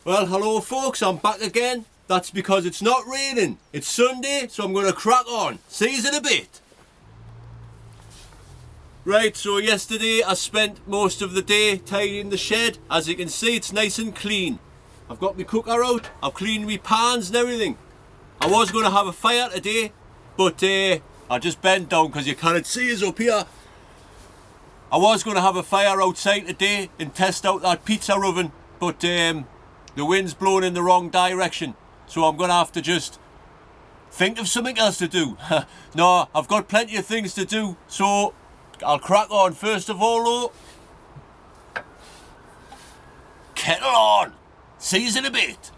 Well, hello folks, I'm back again. That's because it's not raining. It's Sunday, so I'm going to crack on. See you in a bit. Right, so yesterday I spent most of the day tidying the shed. As you can see, it's nice and clean. I've got my cooker out, I've cleaned my pans and everything. I was going to have a fire today, but I just bent down because you can't see us up here. I was going to have a fire outside today and test out that pizza oven, but the wind's blowing in the wrong direction, so I'm going to have to just think of something else to do. No, I've got plenty of things to do, so I'll crack on. First of all though, kettle on. See you in a bit.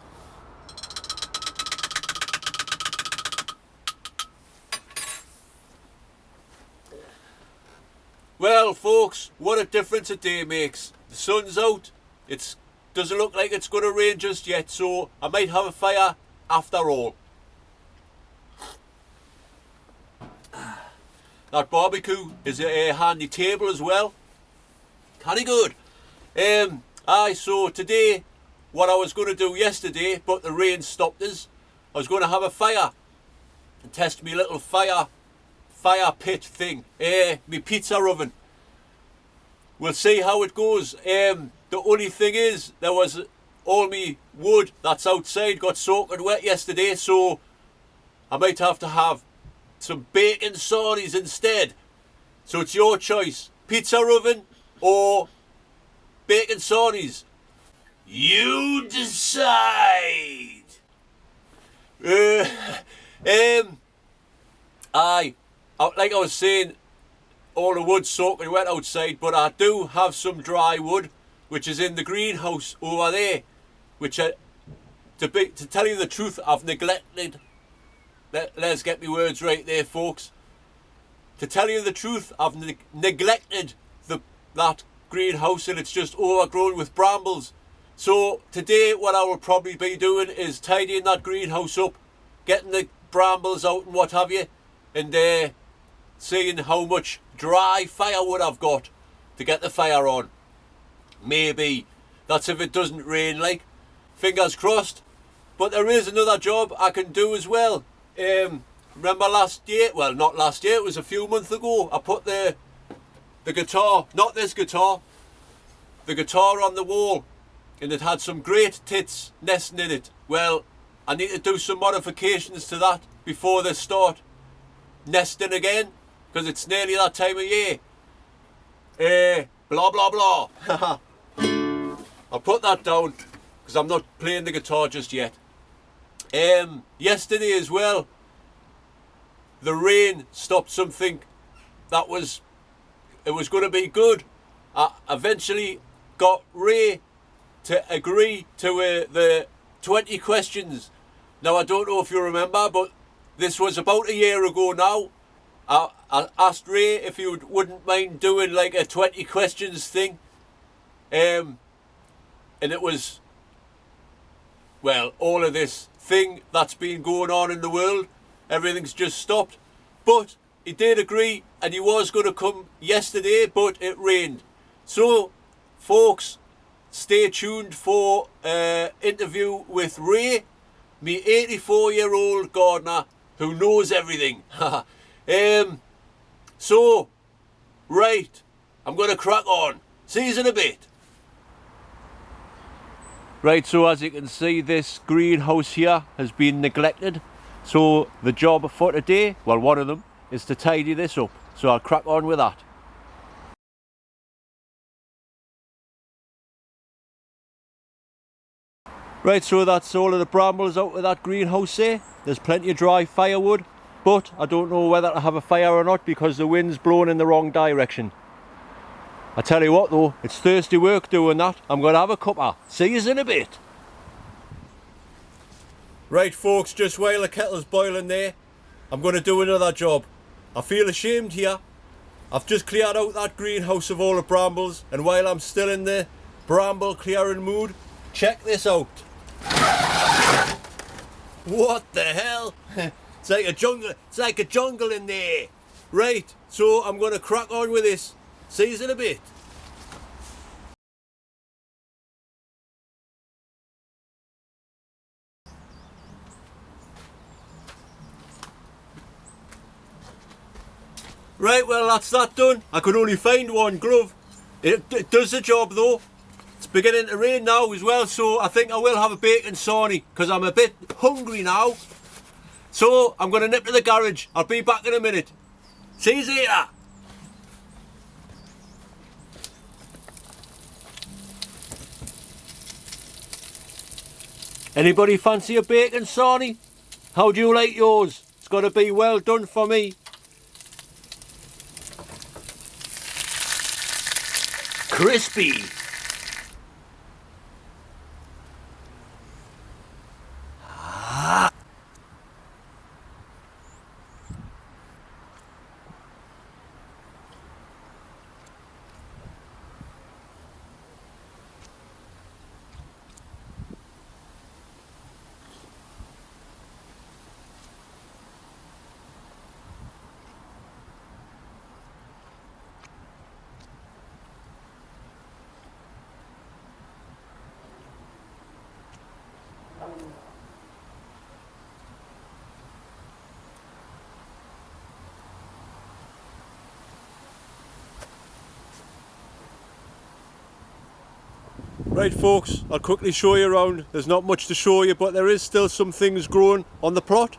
Well folks, what a difference a day makes. The sun's out, it doesn't look like it's going to rain just yet, so I might have a fire after all. That barbecue is a handy table as well. Very good. So today, what I was going to do yesterday, but the rain stopped us, I was going to have a fire and test my little fire pit thing, my pizza oven. We'll see how it goes. The only thing is, there was all me wood that's outside got soaking wet yesterday, so I might have to have some bacon Sarnies instead. So it's your choice, pizza oven or bacon Sarnies. You decide. Like I was saying, all the wood's soaking wet outside, but I do have some dry wood, which is in the greenhouse over there, which to tell you the truth, I've neglected. Let's get me words right there, folks. To tell you the truth, I've neglected that greenhouse, and it's just overgrown with brambles. So today what I will probably be doing is tidying that greenhouse up, getting the brambles out and what have you, and seeing how much dry firewood I've got to get the fire on. Maybe that's if it doesn't rain, like, fingers crossed. But there is another job I can do as well. Remember last year, well not last year, it was a few months ago, I put the guitar, not this guitar, the guitar on the wall, and it had some great tits nesting in it. Well, I need to do some modifications to that before they start nesting again, because it's nearly that time of year. Blah blah blah. I'll put that down because I'm not playing the guitar just yet. Yesterday as well, the rain stopped something that was going to be good. I eventually got Ray to agree to the 20 questions. Now I don't know if you remember, but this was about a year ago now. I asked Ray if he wouldn't mind doing like a 20 questions thing. And it was, well, all of this thing that's been going on in the world, everything's just stopped. But he did agree, and he was going to come yesterday, but it rained. So, folks, stay tuned for interview with Ray, me 84-year-old gardener who knows everything. So, right, I'm going to crack on. See you in a bit. Right, so as you can see, this greenhouse here has been neglected. So the job for today, well, one of them, is to tidy this up. So I'll crack on with that. Right, so that's all of the brambles out of that greenhouse there. There's plenty of dry firewood, but I don't know whether to have a fire or not because the wind's blowing in the wrong direction. I tell you what though, it's thirsty work doing that. I'm going to have a cuppa. See you in a bit. Right folks, just while the kettle's boiling there, I'm going to do another job. I feel ashamed here. I've just cleared out that greenhouse of all the brambles, and while I'm still in the bramble clearing mood, check this out. What the hell? It's like a jungle. It's like a jungle in there. Right, so I'm going to crack on with this. See you in a bit. Right, well that's that done. I could only find one glove. It does the job though. It's beginning to rain now as well, so I think I will have a bacon sarnie because I'm a bit hungry now. So I'm going to nip to the garage. I'll be back in a minute. See you later. Anybody fancy a bacon sarnie? How do you like yours? It's got to be well done for me. Crispy. Right folks, I'll quickly show you around. There's not much to show you, but there is still some things growing on the plot.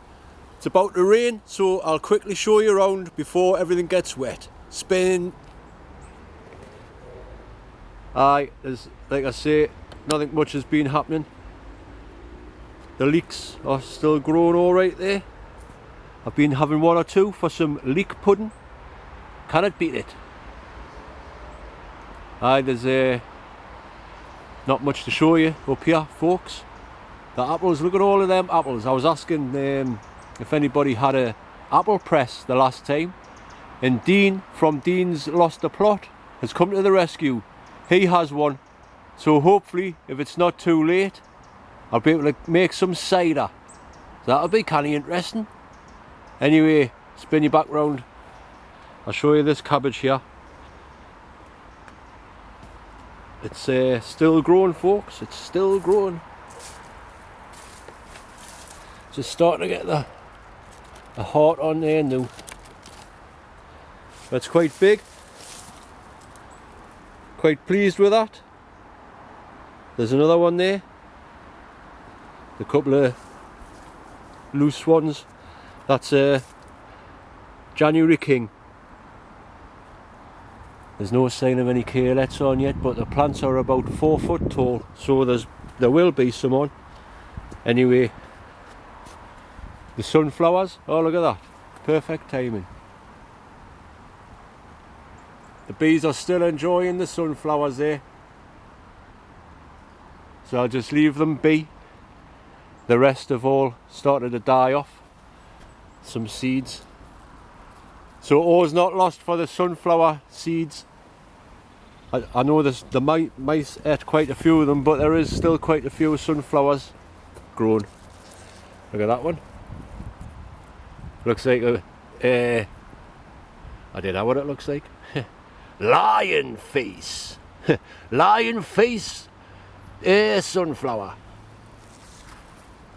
It's about to rain, so I'll quickly show you around before everything gets wet. Spin. Aye, there's, like I say, nothing much has been happening. The leeks are still growing alright there. I've been having one or two for some leek pudding. Cannot beat it. Aye, there's not much to show you up here folks. The apples, look at all of them apples. I was asking if anybody had a apple press the last time, and Dean from Dean's Lost the Plot has come to the rescue. He has one, so hopefully if it's not too late I'll be able to make some cider. So that'll be kind of interesting. Anyway, spin you back round. I'll show you this cabbage here. It's still growing folks, it's still growing. Just starting to get the heart on there now. That's quite big. Quite pleased with that. There's another one there. A couple of loose ones. That's January King. There's no sign of any carelets on yet, but the plants are about 4 foot tall, so there will be some on. Anyway, the sunflowers, oh look at that, perfect timing. The bees are still enjoying the sunflowers there, so I'll just leave them be. The rest have all started to die off. Some seeds. So all's not lost for the sunflower seeds. I know there mice ate quite a few of them, but there is still quite a few sunflowers grown. Look at that one. Looks like a I don't know what it looks like. Lion face. Lion face sunflower.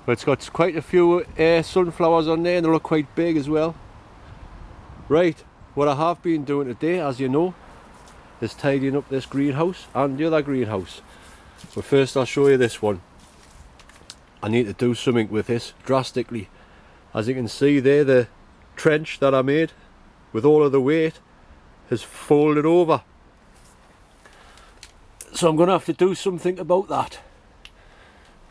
But it's got quite a few sunflowers on there, and they look quite big as well. Right, what I have been doing today, as you know, is tidying up this greenhouse and the other greenhouse. But first I'll show you this one. I need to do something with this drastically. As you can see there, the trench that I made with all of the weight has folded over. So I'm going to have to do something about that.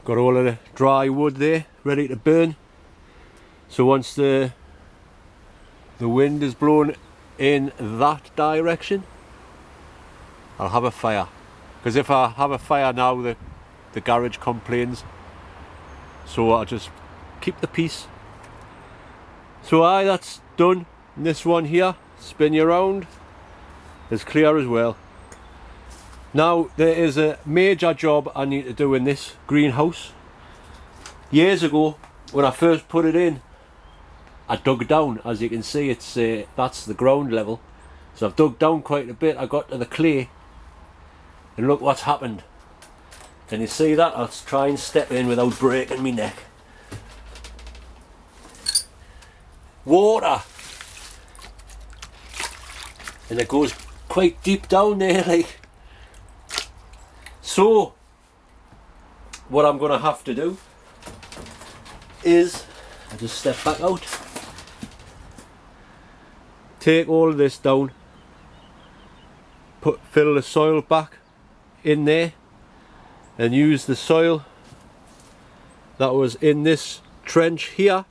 Got all of the dry wood there ready to burn. So once the wind is blowing in that direction, I'll have a fire. Because if I have a fire now, the garage complains. So I'll just keep the peace. So aye, that's done. And this one here, spin you around, is clear as well. Now there is a major job I need to do in this greenhouse. Years ago, when I first put it in, I dug down. As you can see, it's that's the ground level. So I've dug down quite a bit. I got to the clay, and look what's happened. Can you see that? I'll try and step in without breaking my neck. and it goes quite deep down there, like. So what I'm going to have to do is I just step back out, take all of this down, fill the soil back in there, and use the soil that was in this trench here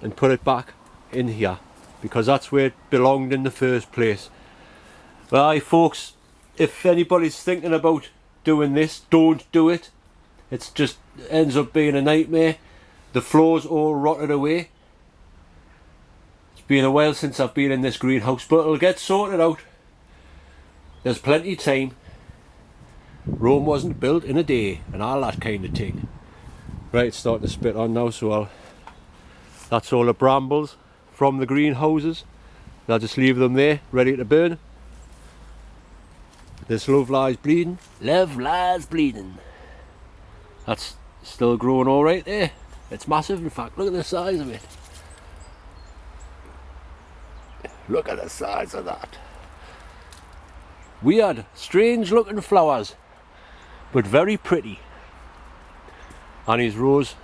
and put it back in here, because that's where it belonged in the first place. Right folks, if anybody's thinking about doing this, don't do it. It just ends up being a nightmare. The floor's all rotted away. It's been a while since I've been in this greenhouse, but it'll get sorted out. There's plenty of time. Rome wasn't built in a day and all that kind of thing. Right, it's starting to spit on now, so that's all the brambles from the greenhouses. I'll just leave them there, ready to burn. This love lies bleeding. Love lies bleeding. That's still growing all right there. It's massive, in fact. Look at the size of it. Look at the size of that. Weird, strange looking flowers, but very pretty. Annie's rose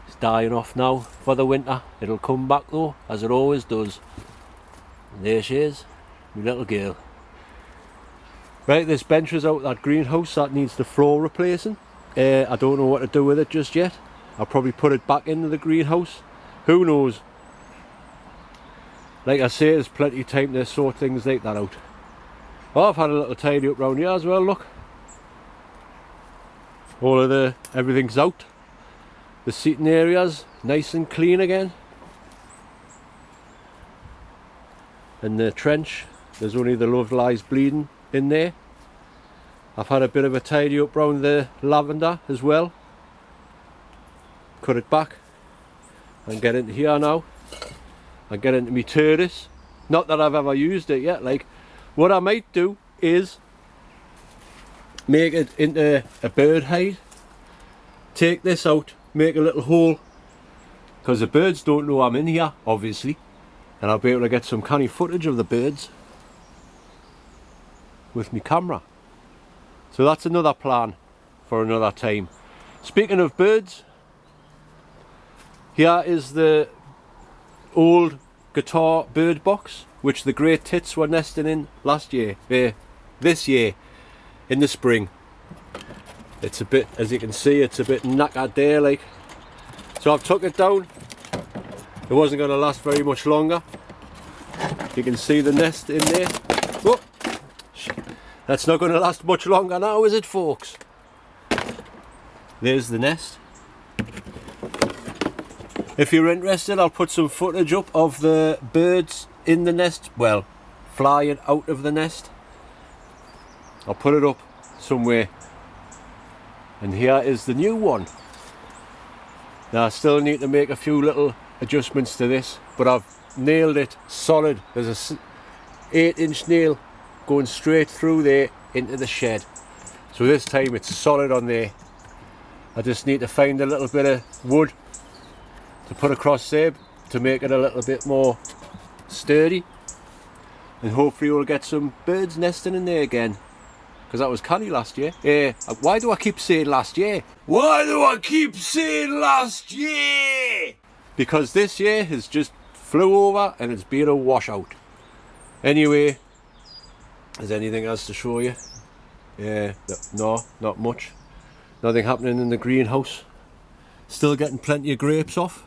is dying off now for the winter. It'll come back though, as it always does. And there she is, my little girl. Right, this bench is out that greenhouse that needs the floor replacing. I don't know what to do with it just yet. I'll probably put it back into the greenhouse. Who knows? Like I say, there's plenty of time to sort things like that out. Oh, I've had a little tidy up round here as well, look. All of everything's out. The seating area's nice and clean again. And the trench, there's only the love lies bleeding in there. I've had a bit of a tidy up round the lavender as well. Cut it back and get into here now and get into my terrace. Not that I've ever used it yet. Like, what I might do is make it into a bird hide, take this out, make a little hole, because the birds don't know I'm in here obviously, and I'll be able to get some canny footage of the birds with my camera. So that's another plan for another time. Speaking of birds, here is the old guitar bird box which the great tits were nesting in this year in the spring. It's a bit, as you can see, it's a bit knackered there, like. So I've took it down. It wasn't going to last very much longer. You can see the nest in there. Oh, that's not going to last much longer now, is it, folks? There's the nest. If you're interested, I'll put some footage up of the birds in the nest, well, flying out of the nest. I'll put it up somewhere. And here is the new one. Now I still need to make a few little adjustments to this, but I've nailed it solid. There's a 8-inch nail going straight through there into the shed. So this time it's solid on there. I just need to find a little bit of wood to put across there to make it a little bit more sturdy, and hopefully we'll get some birds nesting in there again, because that was canny last year. Why do I keep saying last year? Why do I keep saying last year? Because this year has just flew over and it's been a washout. Anyway, is anything else to show you? No, not much. Nothing happening in the greenhouse. Still getting plenty of grapes off.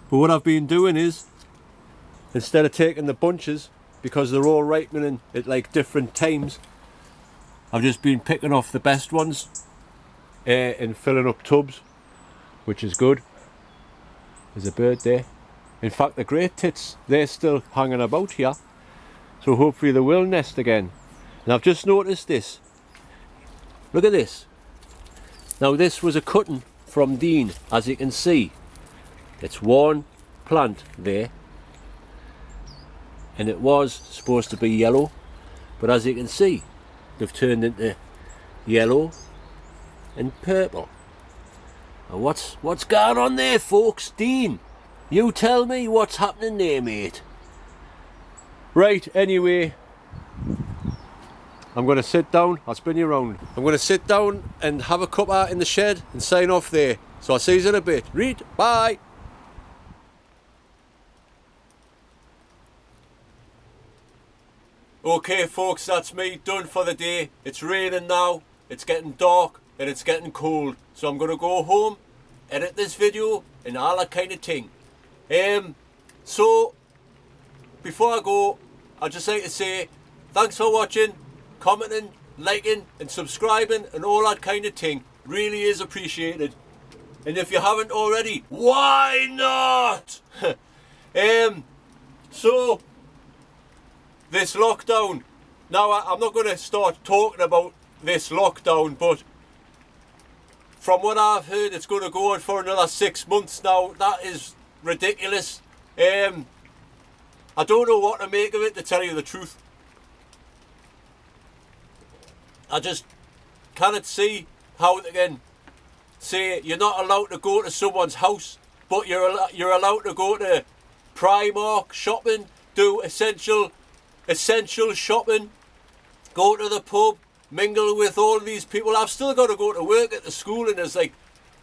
But what I've been doing is, instead of taking the bunches, because they're all ripening at like different times, I've just been picking off the best ones and filling up tubs, which is good. There's a bird there. In fact, the great tits, they're still hanging about here, so hopefully they will nest again. And I've just noticed this. Look at this. Now this was a cutting from Dean, as you can see. It's one plant there, and it was supposed to be yellow, but as you can see, they've turned into yellow and purple. Now what's going on there, folks? Dean, you tell me what's happening there, mate. Right, anyway, I'm going to sit down. I'll spin you around. I'm going to sit down and have a cuppa in the shed and sign off there. So I'll see you in a bit. Read, bye. Okay folks, that's me done for the day. It's raining now, it's getting dark and it's getting cold. So I'm going to go home, edit this video and all that kind of thing. So, before I go, I'd just like to say thanks for watching, commenting, liking and subscribing and all that kind of thing. Really is appreciated. And if you haven't already, why not? So, this lockdown. Now, I'm not going to start talking about this lockdown, but from what I've heard, it's going to go on for another 6 months now. That is ridiculous. I don't know what to make of it, to tell you the truth. I just cannot see how they can say you're not allowed to go to someone's house, but you're allowed to go to Primark shopping, do essential shopping, go to the pub, mingle with all these people. I've still got to go to work at the school, and there's like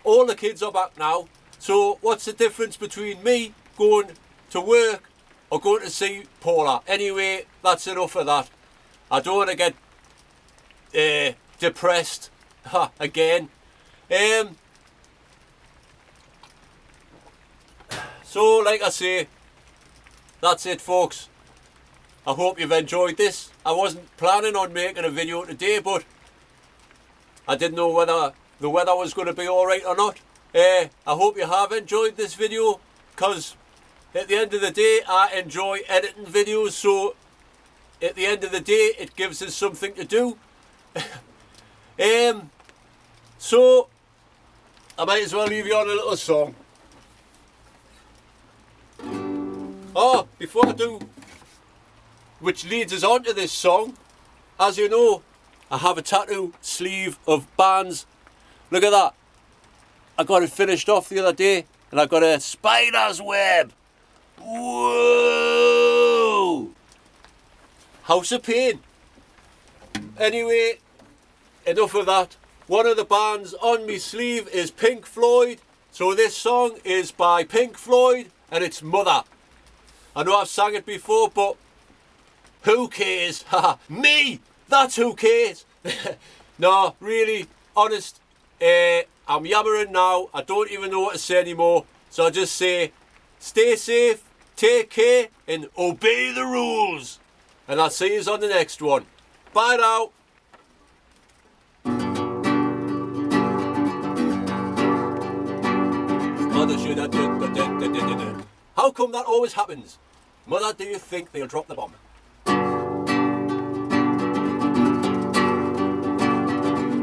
all the kids are back now. So what's the difference between me going to work or going to see Paula? Anyway, that's enough of that. I don't want to get depressed again. So like I say, that's it folks. I hope you've enjoyed this. I wasn't planning on making a video today, but I didn't know whether the weather was going to be alright or not. I hope you have enjoyed this video, because at the end of the day I enjoy editing videos, so at the end of the day it gives us something to do. So I might as well leave you on a little song. Oh, before I do, which leads us on to this song, as you know, I have a tattoo sleeve of bands. Look at that. I got it finished off the other day, and I got a spider's web. Whoa! House of Pain. Anyway, enough of that. One of the bands on my sleeve is Pink Floyd. So this song is by Pink Floyd, and it's Mother. I know I've sang it before, but who cares? Me! That's who cares! No, really, honest, I'm yammering now. I don't even know what to say anymore. So I just say, stay safe, take care, and obey the rules. And I'll see you on the next one. Bye now. Mother should have done. How come that always happens? Mother, do you think they'll drop the bomb?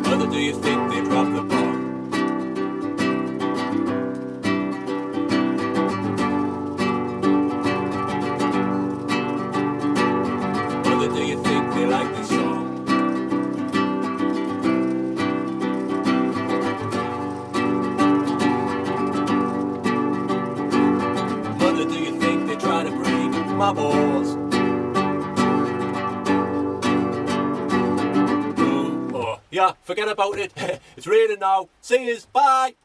Mother, do you think they'll drop the bomb? Mother, do you think they like this song? Mother, do you think they try to break my balls? Yeah, forget about it. It's raining now. See yous. Bye.